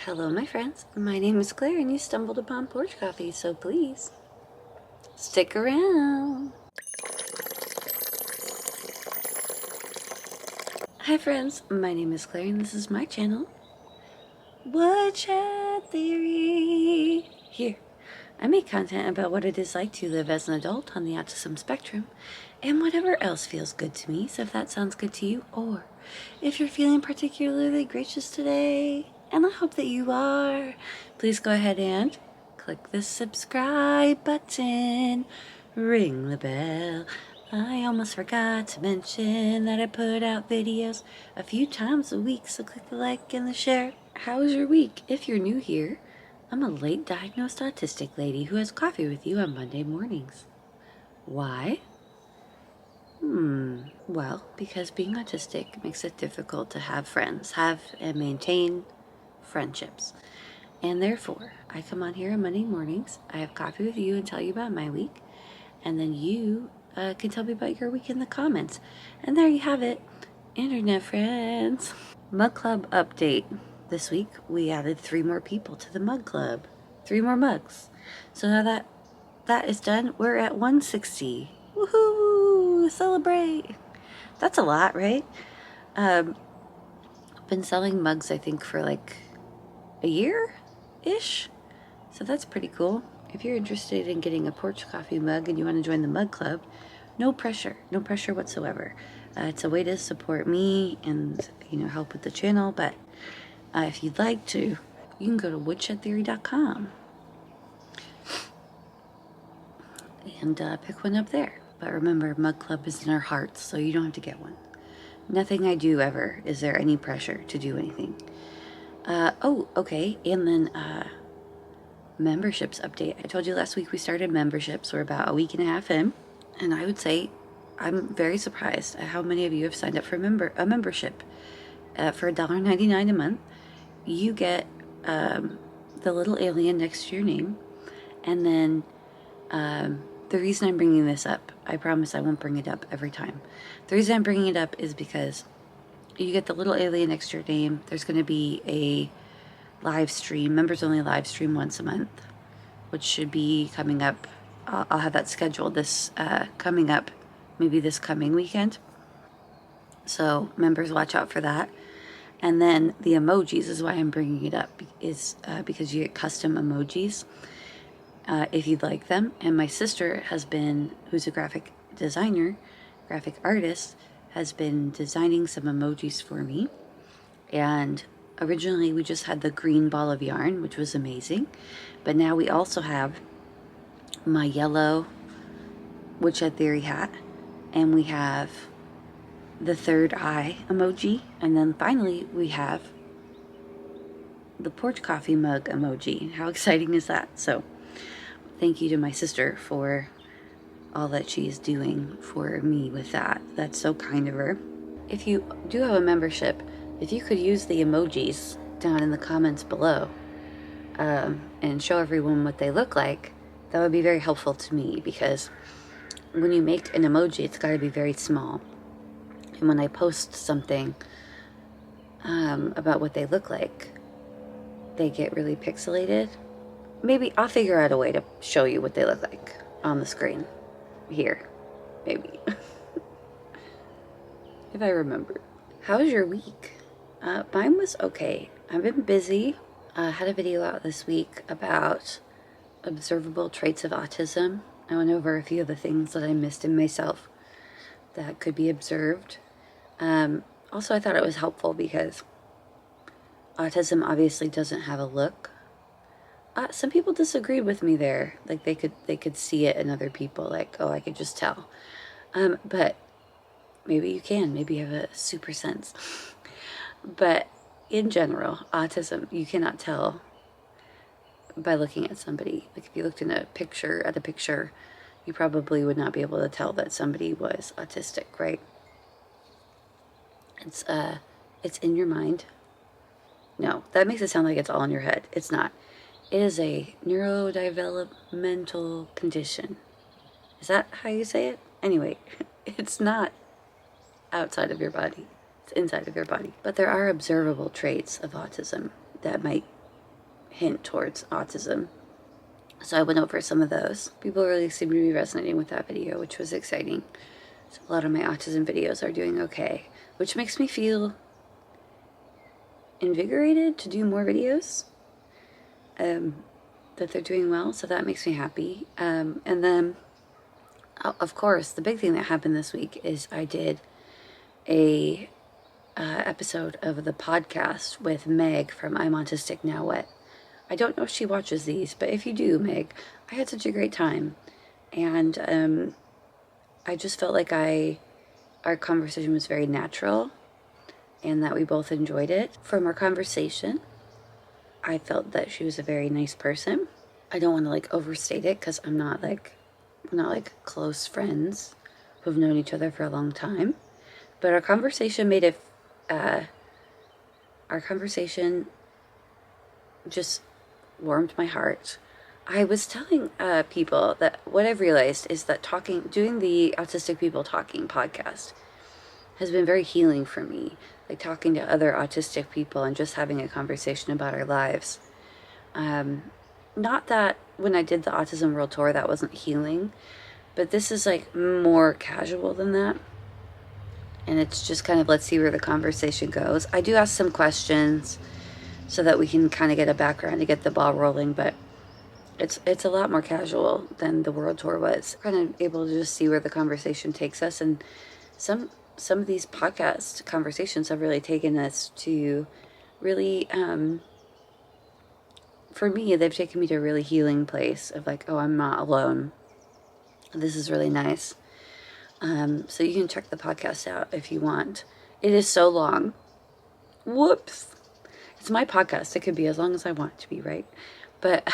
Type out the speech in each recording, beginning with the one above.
Hello, my friends. My name is Claire, and you stumbled upon Porch Coffee, so please stick around. Hi, friends. My name is Claire, and this is my channel, Woodshed Theory. Here, I make content about what it is like to live as an adult on the autism spectrum and whatever else feels good to me. So if that sounds good to you, or if you're feeling particularly gracious today, and I hope that you are, please go ahead and click the subscribe button, ring the bell. I almost forgot to mention that I put out videos a few times a week, so click the like and the share. How was your week? If you're new here, I'm a late diagnosed autistic lady who has coffee with you on Monday mornings. Why? Well, because being autistic makes it difficult to have friends, have and maintain friendships. And therefore, I come on here on Monday mornings, I have coffee with you and tell you about my week, and then you can tell me about your week in the comments. And there you have it, internet friends. Mug Club update. This week, we added 3 more people to the Mug Club. 3 more mugs. So now that is done, we're at 160. Woohoo! Celebrate! That's a lot, right? Been selling mugs, I think, for like a year-ish. So that's pretty cool. If you're interested in getting a Porch Coffee mug and you want to join the Mug Club, no pressure whatsoever. It's a way to support me and, help with the channel. But if you'd like to, you can go to woodshedtheory.com and pick one up there. But remember, Mug Club is in our hearts, so you don't have to get one. Nothing I do ever is there any pressure to do anything. Oh, okay. And then memberships update. I told you last week we started memberships. We're about a week and a half in, and I would say I'm very surprised at how many of you have signed up for a membership. For $1.99 a month, you get the little alien next to your name, and then the reason I'm bringing this up, I promise I won't bring it up every time. The reason I'm bringing it up is because you get the little alien next to your name. There's going to be a live stream, members only live stream once a month, which should be coming up. I'll have that scheduled this coming up, maybe this coming weekend. So members, watch out for that. And then the emojis is why I'm bringing it up, is because you get custom emojis if you'd like them. And my sister who's a graphic designer, graphic artist, has been designing some emojis for me. And originally we just had the green ball of yarn, which was amazing. But now we also have my yellow Woodshed Theory hat, and we have the third eye emoji, and then finally we have the Porch Coffee mug emoji. How exciting is that? So thank you to my sister for all that she's doing for me with that. That's so kind of her. If you do have a membership, if you could use the emojis down in the comments below and show everyone what they look like, that would be very helpful to me, because when you make an emoji, it's got to be very small. And when I post something about what they look like, they get really pixelated. Maybe I'll figure out a way to show you what they look like on the screen here, maybe. If I remember. How was your week? Mine was okay. I've been busy. I had a video out this week about observable traits of autism. I went over a few of the things that I missed in myself that could be observed. Also, I thought it was helpful because autism obviously doesn't have a look. Some people disagreed with me there. Like they could see it in other people. Like, oh, I could just tell. But maybe you can. Maybe you have a super sense. But in general, autism, you cannot tell by looking at somebody. Like if you looked at a picture, you probably would not be able to tell that somebody was autistic, right? It's in your mind. No, that makes it sound like it's all in your head. It's not. It is a neurodevelopmental condition. Is that how you say it? Anyway, it's not outside of your body. It's inside of your body. But there are observable traits of autism that might hint towards autism. So I went over some of those. People really seem to be resonating with that video, which was exciting. So a lot of my autism videos are doing okay, which makes me feel invigorated to do more videos. That they're doing well, so that makes me happy. And then, of course, the big thing that happened this week is I did a episode of the podcast with Meg from I'm Autistic Now What. I don't know if she watches these, but if you do, Meg, I had such a great time. And I just felt like our conversation was very natural and that we both enjoyed it. From our conversation, I felt that she was a very nice person. I don't want to like overstate it because we're not like close friends who've known each other for a long time. But our conversation just warmed my heart. I was telling people that what I've realized is that doing the Autistic People Talking podcast has been very healing for me. Like talking to other autistic people and just having a conversation about our lives. Not that when I did the Autism World Tour that wasn't healing, but this is like more casual than that. And it's just kind of, let's see where the conversation goes. I do ask some questions so that we can kind of get a background to get the ball rolling, but it's a lot more casual than the World Tour was. Kind of able to just see where the conversation takes us, and some of these podcast conversations have really taken us to really, for me, they've taken me to a really healing place of like, oh, I'm not alone. This is really nice. So you can check the podcast out if you want. It is so long. Whoops. It's my podcast. It can be as long as I want it to be, right? But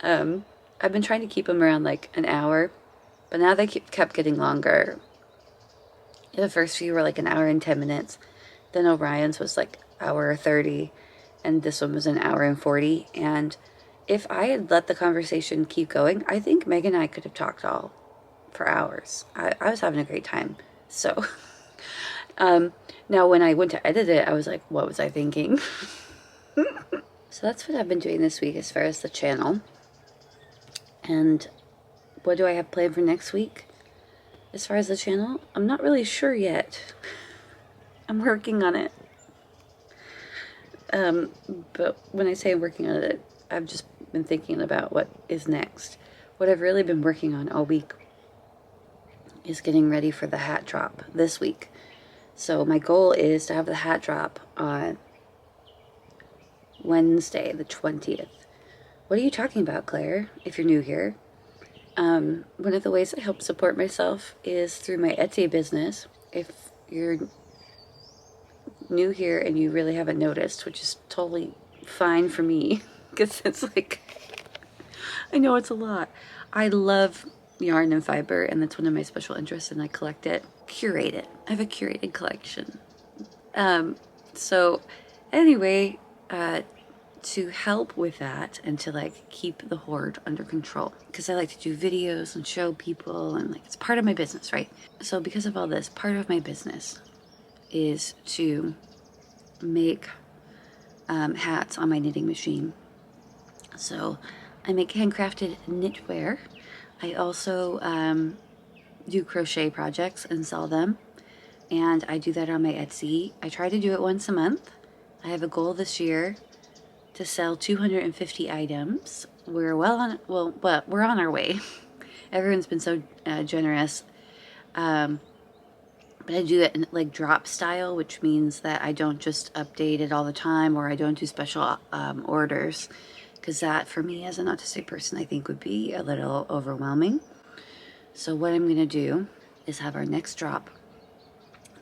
I've been trying to keep them around like an hour, but now they kept getting longer. The first few were like an hour and 10 minutes. Then Orion's was like hour 30, and this one was an hour and 40. And if I had let the conversation keep going, I think Meg and I could have talked all for hours. I was having a great time. So now when I went to edit it, I was like, what was I thinking? So that's what I've been doing this week as far as the channel. And what do I have planned for next week? As far as the channel, I'm not really sure yet. I'm working on it. But when I say I'm working on it, I've just been thinking about what is next. What I've really been working on all week is getting ready for the hat drop this week. So my goal is to have the hat drop on Wednesday, the 20th. What are you talking about, Claire, if you're new here? One of the ways I help support myself is through my Etsy business. If you're new here and you really haven't noticed, which is totally fine for me, because it's like, I know it's a lot. I love yarn and fiber, and that's one of my special interests, and I collect it, curate it. I have a curated collection. So anyway, to help with that and to like keep the hoard under control, because I like to do videos and show people, and like it's part of my business, right? So because of all this, part of my business is to make hats on my knitting machine. So I make handcrafted knitwear. I also do crochet projects and sell them, and I do that on my Etsy. I try to do it once a month. I have a goal this year to sell 250 items. We're we're on our way. Everyone's been so generous. But I do it in like drop style, which means that I don't just update it all the time, or I don't do special orders, because that for me as an autistic person I think would be a little overwhelming. So what I'm going to do is have our next drop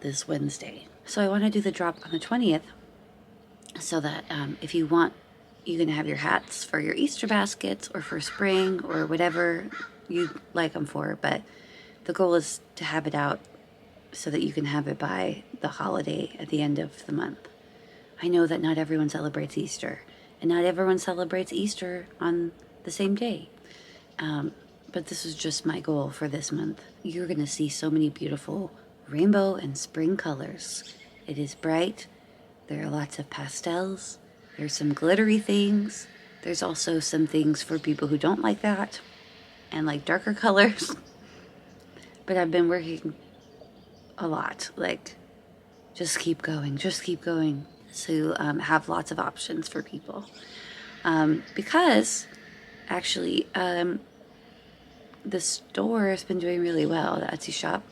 this Wednesday. So I want to do the drop on the 20th so that if you want, you can have your hats for your Easter baskets or for spring or whatever you like them for. But the goal is to have it out so that you can have it by the holiday at the end of the month. I know that not everyone celebrates Easter, and not everyone celebrates Easter on the same day. But this is just my goal for this month. You're going to see so many beautiful rainbow and spring colors. It is bright. There are lots of pastels. There's some glittery things. There's also some things for people who don't like that and like darker colors. But I've been working a lot, like just keep going, to have lots of options for people. Because actually, the store has been doing really well, the Etsy shop,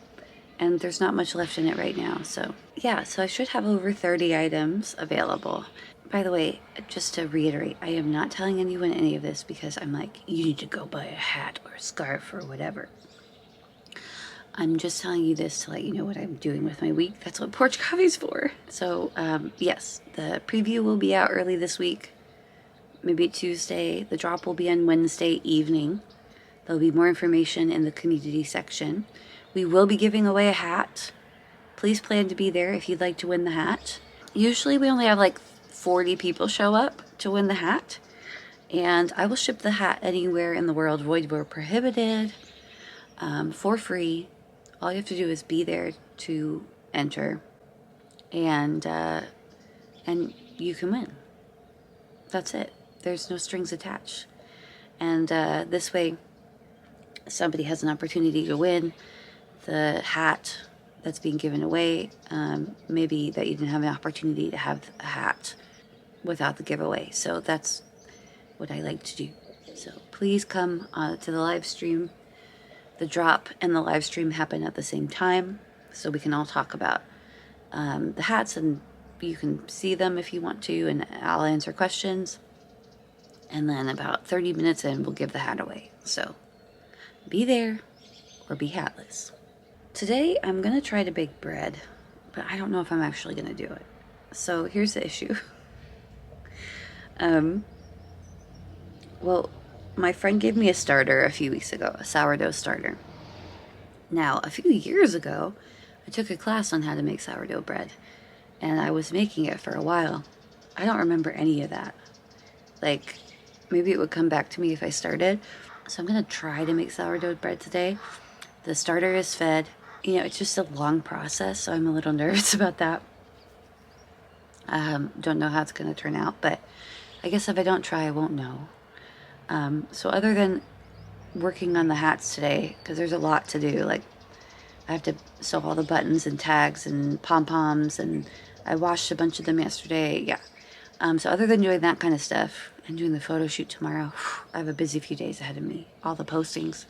and there's not much left in it right now. So yeah, so I should have over 30 items available. By the way, just to reiterate, I am not telling anyone any of this because I'm like, you need to go buy a hat or a scarf or whatever. I'm just telling you this to let you know what I'm doing with my week. That's what Porch Coffee's for. So yes, the preview will be out early this week, maybe Tuesday. The drop will be on Wednesday evening. There'll be more information in the community section. We will be giving away a hat. Please plan to be there if you'd like to win the hat. Usually we only have like 40 people show up to win the hat. And I will ship the hat anywhere in the world, void where prohibited, for free. All you have to do is be there to enter, and you can win. That's it. There's no strings attached. And this way, somebody has an opportunity to win the hat that's being given away. Maybe that you didn't have an opportunity to have a hat without the giveaway. So that's what I like to do. So please come to the live stream. The drop and the live stream happen at the same time, so we can all talk about the hats, and you can see them if you want to, and I'll answer questions. And then about 30 minutes in, we'll give the hat away. So be there or be hatless. Today, I'm going to try to bake bread, but I don't know if I'm actually going to do it. So here's the issue. Well, my friend gave me a starter a few weeks ago, a sourdough starter. Now, a few years ago, I took a class on how to make sourdough bread, and I was making it for a while. I don't remember any of that. Like, maybe it would come back to me if I started. So I'm going to try to make sourdough bread today. The starter is fed. You know, it's just a long process, so I'm a little nervous about that. Don't know how it's going to turn out, but I guess if I don't try, I won't know. So other than working on the hats today, because there's a lot to do, like I have to sew all the buttons and tags and pom-poms, and I washed a bunch of them yesterday. Yeah. So other than doing that kind of stuff and doing the photo shoot tomorrow, I have a busy few days ahead of me. All the postings.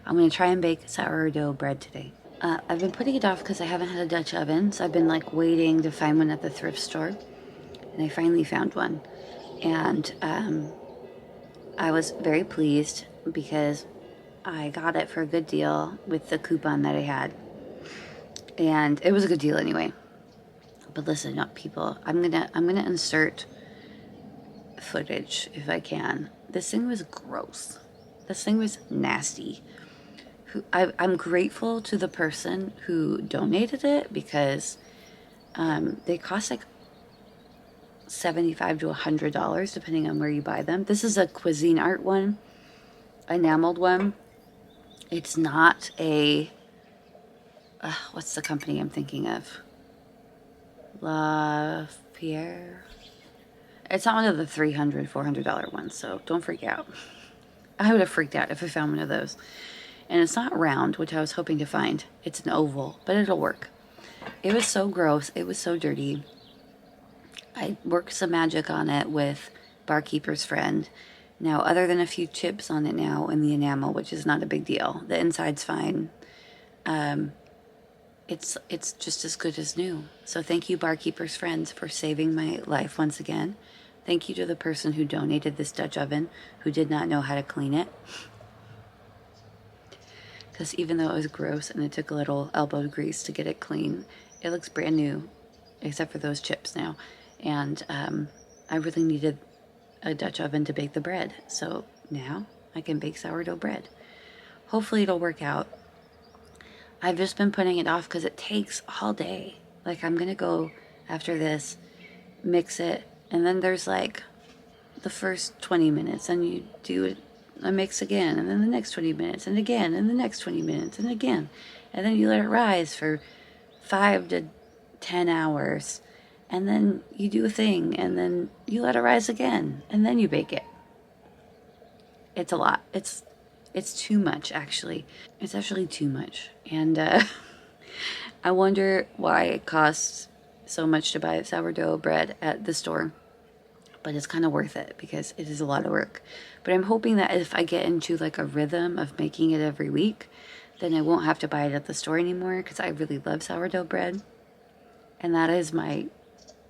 I'm going to try and bake sourdough bread today. I've been putting it off because I haven't had a Dutch oven, so I've been like waiting to find one at the thrift store, and I finally found one. And I was very pleased because I got it for a good deal with the coupon that I had. And it was a good deal anyway. But listen up, people. I'm gonna insert footage if I can. This thing was gross. This thing was nasty. I'm grateful to the person who donated it because they cost like $75 to $100 depending on where you buy them. This is a cuisine art one, enameled one. It's not a what's the company I'm thinking of? La Pierre. It's not one of the $300, $400 ones, so don't freak out. I would have freaked out if I found one of those. And it's not round, which I was hoping to find. It's an oval, but it'll work. It was so gross. It was so dirty. I worked some magic on it with Barkeeper's Friend. Now, other than a few chips on it now in the enamel, which is not a big deal. The inside's fine. It's just as good as new. So thank you, Barkeeper's Friends, for saving my life once again. Thank you to the person who donated this Dutch oven, who did not know how to clean it. Because even though it was gross and it took a little elbow grease to get it clean, it looks brand new, except for those chips now. And I really needed a Dutch oven to bake the bread. So now I can bake sourdough bread. Hopefully it'll work out. I've just been putting it off because it takes all day. Like, I'm going to go after this, mix it, and then there's like the first 20 minutes, and you do a mix again, and then the next 20 minutes, and again, and the next 20 minutes, and again. And then you let it rise for 5 to 10 hours. and then you do a thing, and then you let it rise again, and then you bake it. It's a lot. It's too much, actually. It's actually too much. And I wonder why it costs so much to buy sourdough bread at the store. But it's kind of worth it because it is a lot of work. But I'm hoping that if I get into like a rhythm of making it every week, then I won't have to buy it at the store anymore, because I really love sourdough bread. And that is my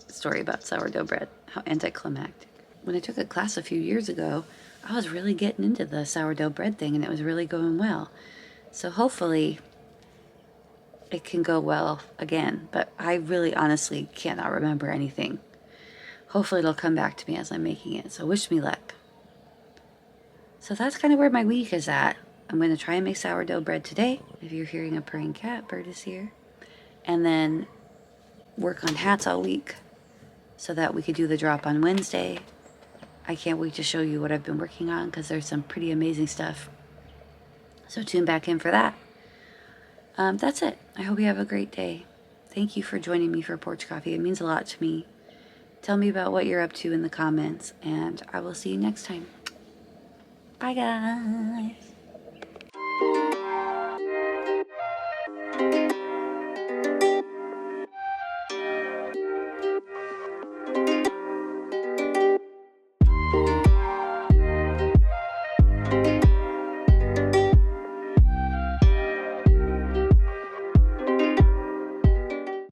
story about sourdough bread, how anticlimactic. When I took a class a few years ago, I was really getting into the sourdough bread thing, and it was really going well. So hopefully it can go well again, but I really honestly cannot remember anything. Hopefully it'll come back to me as I'm making it, so wish me luck. So that's kind of where my week is at. I'm going to try and make sourdough bread today. If you're hearing a purring cat, Bird is here. And then work on hats all week so that we could do the drop on Wednesday. I can't wait to show you what I've been working on, because there's some pretty amazing stuff. So tune back in for that. That's it. I hope you have a great day. Thank you for joining me for Porch Coffee. It means a lot to me. Tell me about what you're up to in the comments, and I will see you next time. Bye, guys.